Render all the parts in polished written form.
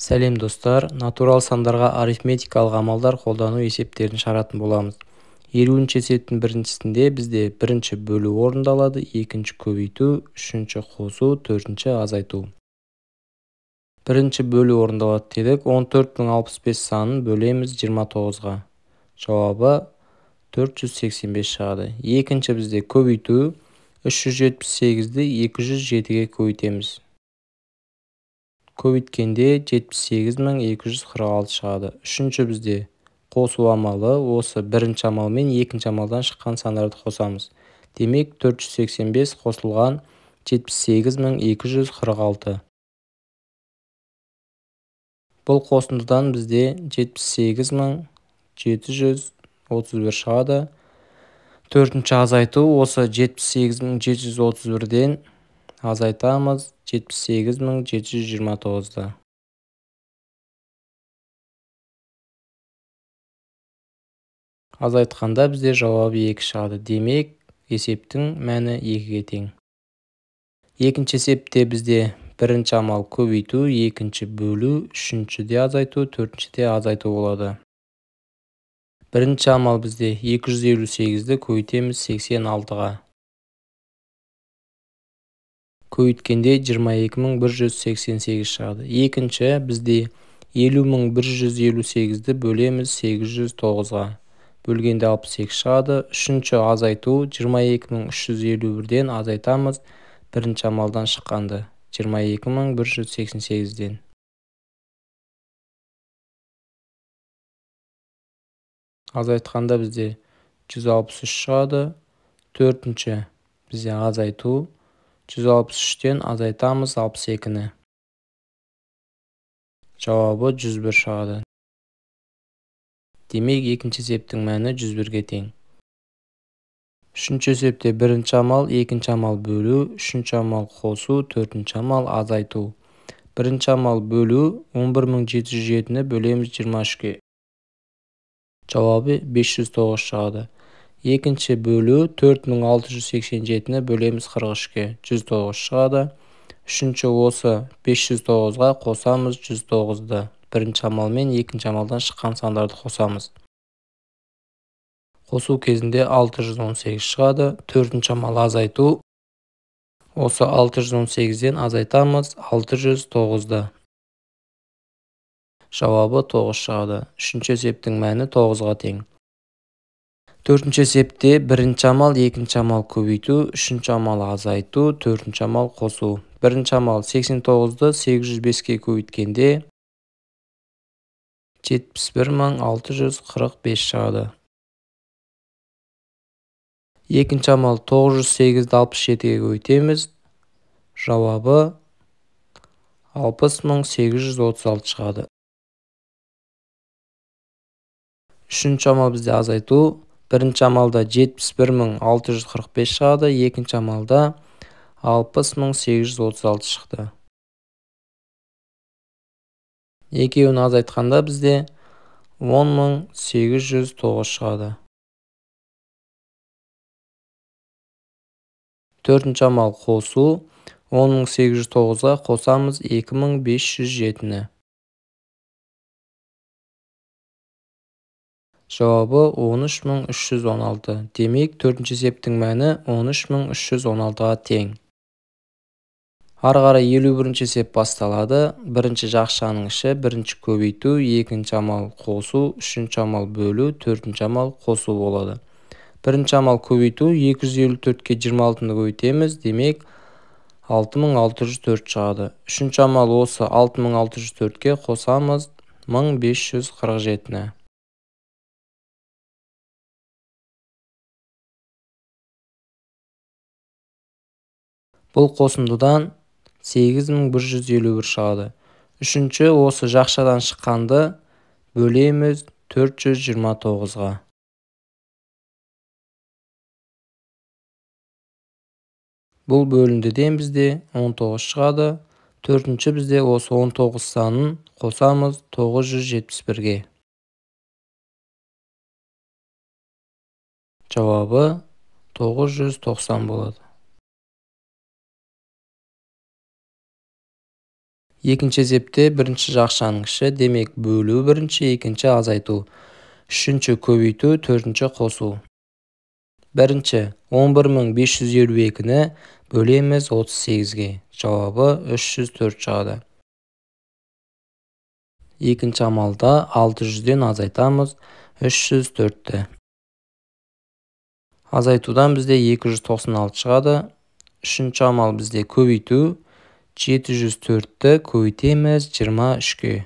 Сәлем достар, натурал сандарға арифметикалық амалдар қолдану есептерін шығаратын боламыз. 50-ші есептің біріншісінде бізде бірінші бөлу орындалады, екінші көбейту, үшінші қосу, төртінші азайту. Бірінші бөлу орындалады дедік, 14065 санын бөлеміз 29-ға. Жауабы 485 шығады. Екінші бізде көбейту, 378-ді 207-ге көбейтеміз. Көбейткенде 78246 шығады. Үшінші бізде қосу амалы, осы бірінші амал мен екінші амалдан шыққан сандарды қосамыз. Демек 485 қосылған 78246. Бұл қосындыдан бізде 78731 шығады. Төртінші азайту, осы 78731-ден азайтамыз 78729-ды. Азайтқанда бізде жауабы 2 шығады. Демек, есептің мәні 2-ге тең. Екінші есепте бізде бірінші амал көбейту, екінші бөлу, үшіншіде азайту, төртіншіде азайту болады. Бірінші амал бізде 258-ді көбейтеміз 86-ға. Көбейткенде 22188 шығады. Екінші бізде 50158-ді бөлеміз 809-ға. Бөлгенде 62 шығады. Үшінші азайту, 22351-ден азайтамыз бірінші амалдан шыққанды, 22188-ден. Азайтқанда бізде 163 шығады. Төртінші бізде азайту, 163-тен азайтамыз 62-ні. Жауабы 101 шығады. Демек, екінші есептің мәні 101-ге тең. Үшінші есепте бірінші амал, екінші амал бөлу, үшінші амал қосу, төртінші амал азайту. Бірінші амал бөлу, 11707-ні бөлеміз 23-ге. Жауабы 509 шығады. Екінші бөлу, 4687-ні бөлеміз 43-ге, 109 шығады. Үшінші осы 509-ға қосамыз 109-ды. Бірінші амал мен екінші амалдан шыққан сандарды қосамыз. Қосу кезінде 618 шығады. Төртінші амал азайту. Осы 618-ден азайтамыз 609-ды. Жауабы 9 шығады. Үшінші есептің мәні 9-ға тең. Төртінші есепте бірінші амал, екінші амал көбейту, үшінші амал азайту, төртінші амал қосу. Бірінші амал 89-ды 805-ке көбейткенде 71645 шығады. Екінші амал 908-ді 67-ге көбейтеміз. Жауабы 60836 шығады. Үшінші амал бізде азайту. Бірінші амалда 71645 шығады, екінші амалда 60836 шықты. Екеуін азайтқанда бізде 10809 шығады. Төртінші амал қосу. 10809-ға қосамыз 2507-ні. Жауабы 13316. Демек, төртінші есептің мәні 13316-ға тең. Ары қарай 51-ші есеп басталады. Бірінші жақшаның іші, бірінші көбейту, екінші амал қосу, үшінші амал бөлу, төртінші амал қосу болады. Бірінші амал көбейту, 254-ке 26-ны көбейтеміз, демек 6604 шығады. Үшінші амал осы 6604-ке қосамыз 1547-ні. Бұл қосындыдан 8151 шығады. Үшінші осы жақшадан шыққанды бөлеміз 429-ға. Бұл бөліндіден бізде 19 шығады. Төртінші бізде осы 19 санын қосамыз 971-ге. Жауабы 990 болады. Екінші эсепте бірінші жақшаның іші, демек бөлу бірінші, екінші азайту. Үшінші көбейту, төртінші қосу. Бірінші 11552-ні бөлеміз 38-ге. Жауабы 304 шығады. Екінші амалда 600-ден азайтамыз 304-ті. Азайтудан бізде 296 шығады. Үшінші амал бізде көбейту. 704-ті көбейтеміз 23-ге.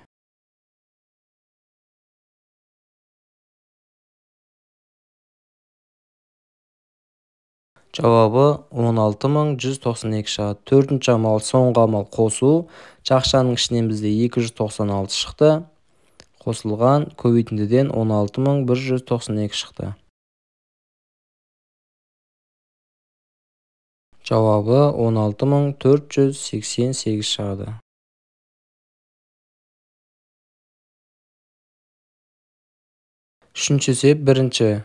Жауабы 16192 шығады. Төртінші амал, соңғы амал қосу. Жақшаның ішінен бізде 296 шықты. Қосылған көбейтіндіден 16192 шықты. Жауабы 16488 шығады. Үшінші есеп бірінші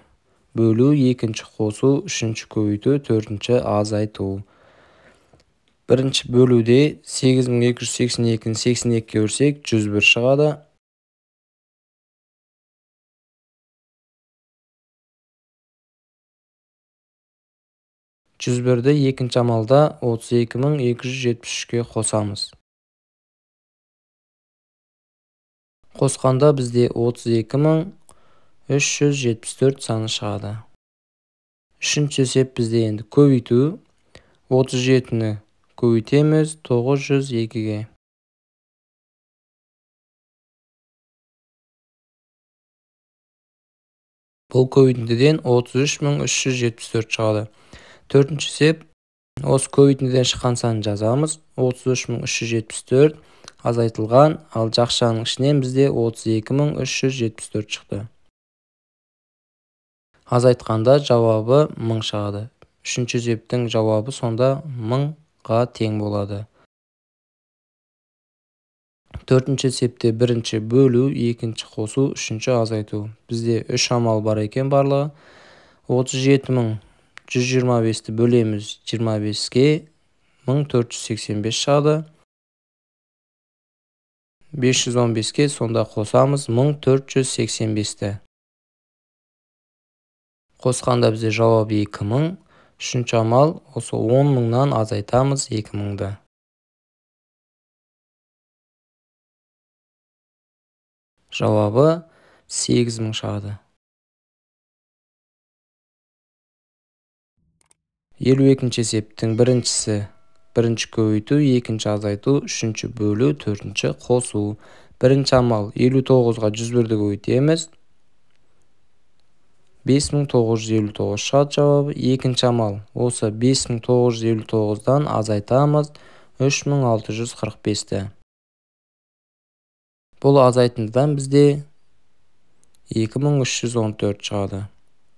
бөлу, екінші қосу, үшінші көбейту, төртінші азайту. Бірінші бөлуде 8282-ні 82-ге өрсек 101 шығады. Жүз бірді екінші амалда 32273-ге қосамыз. Қосқанда бізде 32374 саны шығады. Үшінші есеп бізде енді көбейту. 37-ні көбейтеміз 902-ге. Бұл көбейтіндіден 33374 шығады. Төртінші есеп, осы көбейтіндіден шыққан санын жазамыз. 33374 азайтылған, ал жақшаның ішінен бізде 32374 шықты. Азайтқанда жауабы 1000 шығады. Үшінші есептің жауабы сонда 1000-ға тең болады. Төртінші есепте бірінші бөлу, екінші қосу, үшінші азайту. Бізде 3 амал бар екен барлығы. 37125-ті бөлеміз 25-ге, 1485 шығады. 515-ке сонда қосамыз 1485-ті. Қосқанда бізде жауап 2000. Үшінші амал, осы 10.000-нан азайтамыз 2000-ді. Жауабы 8000 шығады. 52-ші есептің біріншісі, бірінші көбейту, екінші азайту, үшінші бөлу, төртінші қосу. Бірінші амал 59-ға 101-ді көбейтеміз. 5959 шығады жауабы. Екінші амал, осы 5959-дан азайтамыз 3645-ті. Бұл азайтындыдан бізде 2314 шығады.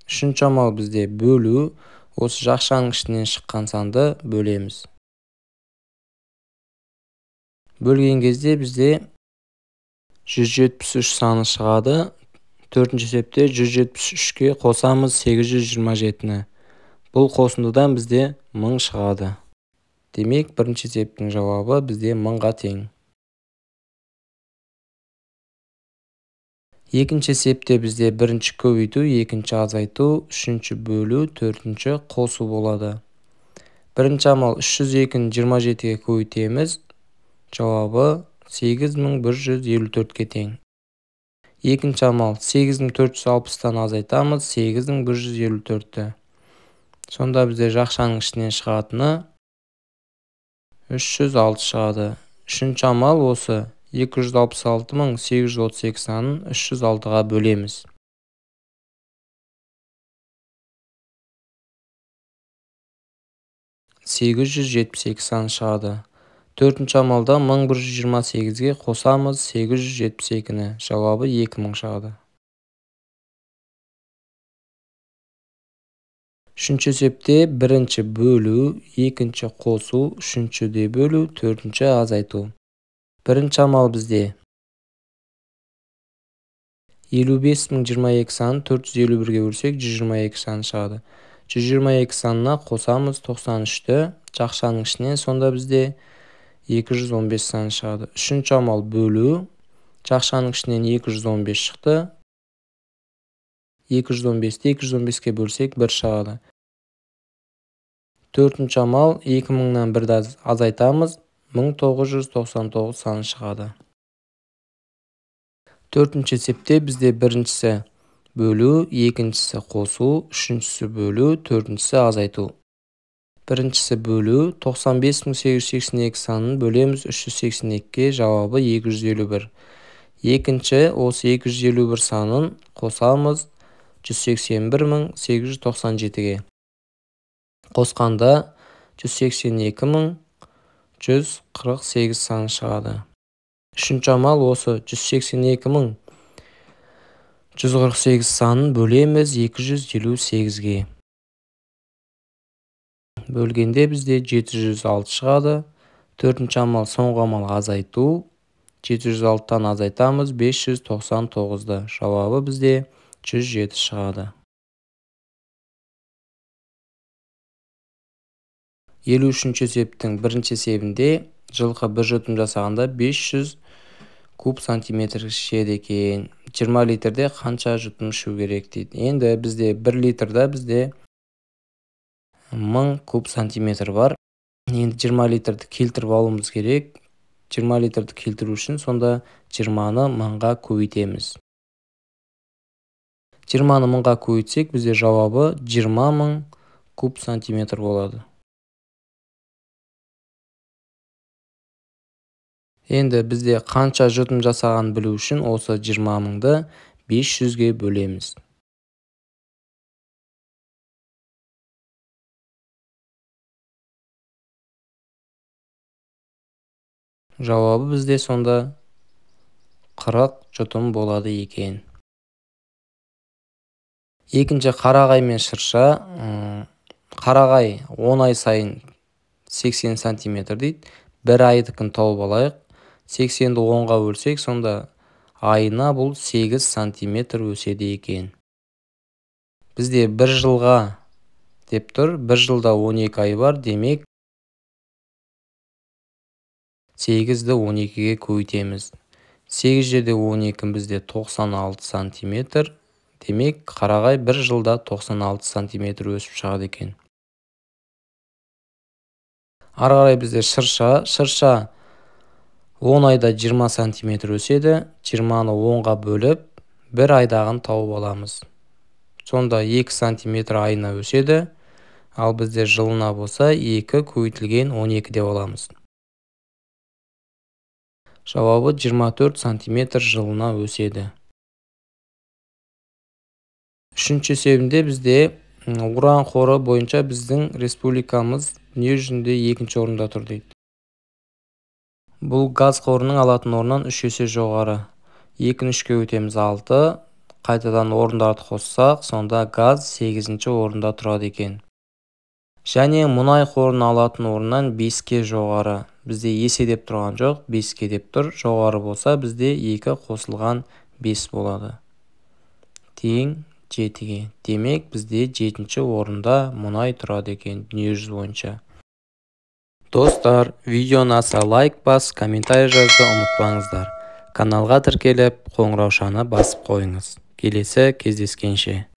Үшінші амал бізде бөлу. Осы жақшаның ішінен шыққан санды бөлеміз. Бөлген кезде бізде 173 саны шығады. Төртінші есепте 173-ке қосамыз 827-ні. Бұл қосындыдан бізде 1000 шығады. Демек, бірінші есептің жауабы бізде 1000-ға тең. Екінші есепте бізде бірінші көбейту, екінші азайту, үшінші бөлу, төртінші қосу болады. Бірінші амал 302-ні 27-ге көбейтеміз. Жауабы 8154-ге тең. Екінші амал 8460-тан азайтамыз 8154-ті. Сонда бізде жақшаның ішінен шығатыны 306 шығады. Үшінші амал осы 266832 санын 306-ға бөлеміз. (872) сан шығады. Төртінші амалда 1128-ге қосамыз 872-ні. Жауабы 2000 шығады. Үшінші есепте бірінші бөлу, екінші қосу, үшіншіде бөлу, төртінші азайту. Бірінші амал бізде 55022 санын 451-ге өрсек 122 саны шығады. 122 санына қосамыз 93-ті. Жақшаның ішінен сонда бізде 215 sаны шығады. Үшінші амал бөлу. Жақшаның ішінен 215 шықты. 215-ті 215-ке бөлсек 1 шығады. Төртінші амал 2000-нан 1-ді азайтамыз. 1999 саны шығады. Төртінші есепте бізде біріншісі бөлу, екіншісі қосу, үшіншісі бөлу, төртіншісі азайту. Біріншісі бөлу, 95882 санын бөлеміз 382-ке, жауабы 251. Екінші, осы 251 санын қосамыз 181897-ге. Қосқанда 182148 саны шығады. Үшінші амал осы 182148 санын бөлеміз 258-ге. Бөлгенде бізде 706 шығады. Төртінші амал соңғы амал азайту. 706-тан азайтамыз 599-ды. Жауабы бізде 107 шығады. 53-ші есептің бірінші есебінде жылқы бір жұтым жасағанда 500 куб сантиметр ішеді екен. 20 литрде қанша жұтым ішу керек дейді. Енді бізде 1 литрда бізде 1000 куб сантиметр бар. Енді 20 литрді келтіріп алуымыз керек. 20 литрді келтіру үшін сонда 20-ны 1000-ға көбейтеміз. 20-ны 1000-ға көбейтсек бізде жауабы 20000 куб сантиметр болады. Енді бізде қанша жұтым жасаған білу үшін осы 20000-ды 500-ге бөлеміз. Жауабы бізде сонда 40 жұтым болады екен. Екінші қарағай мен шырша. Қарағай 10 ай сайын 80 сантиметр дейді. Бір айдыкін тауып алайық. 80-ді 10-ға бөлсек, сонда айына бұл 8 сантиметр өседі екен. Бізде 1 жылға деп тұр. 1 жылда 12 ай бар. Демек 8-ді 12-ге көбейтеміз. 8 жерде 12 бізде 96 сантиметр. Демек қарағай 1 жылда 96 сантиметр өсіп шығады екен. Ары қарай бізде шырша 10 айда 20 сантиметр өседі. 20-ны 10-ға бөліп, 1 айдағын тауып аламыз. Сонда 2 сантиметр айына өседі. Ал бізде жылына болса 2 көбейтілген 12 деп аламыз. Жауабы 24 сантиметр жылына өседі. Үшінші есебінде бізде уран қоры бойынша біздің республикамыз дүние жүзінде 2-ші орында тұр дейді. Бұл газ қорының алатын орнынан 3 есе жоғары. 2-ні 3-ке өтеміз 6. Қайтадан орындарды қоссақ, сонда газ 8-ші орында тұрады екен. Және мұнай қорын алатын орнынан 5-ке жоғары. Бізде есе деп тұрған жоқ, 5-ке деп тұр. Жоғары болса бізде 2 қосылған 5 болады. Тең 7-ге. Демек бізде 7-ші орында мұнай тұрады екен дүние жүзі бойынша. Достар, видеоны аса лайк бас, комментарий жазуды ұмытпаңыздар. Каналға тіркеліп, қоңыраушаны басып қойыңыз. Келесі кездескенше.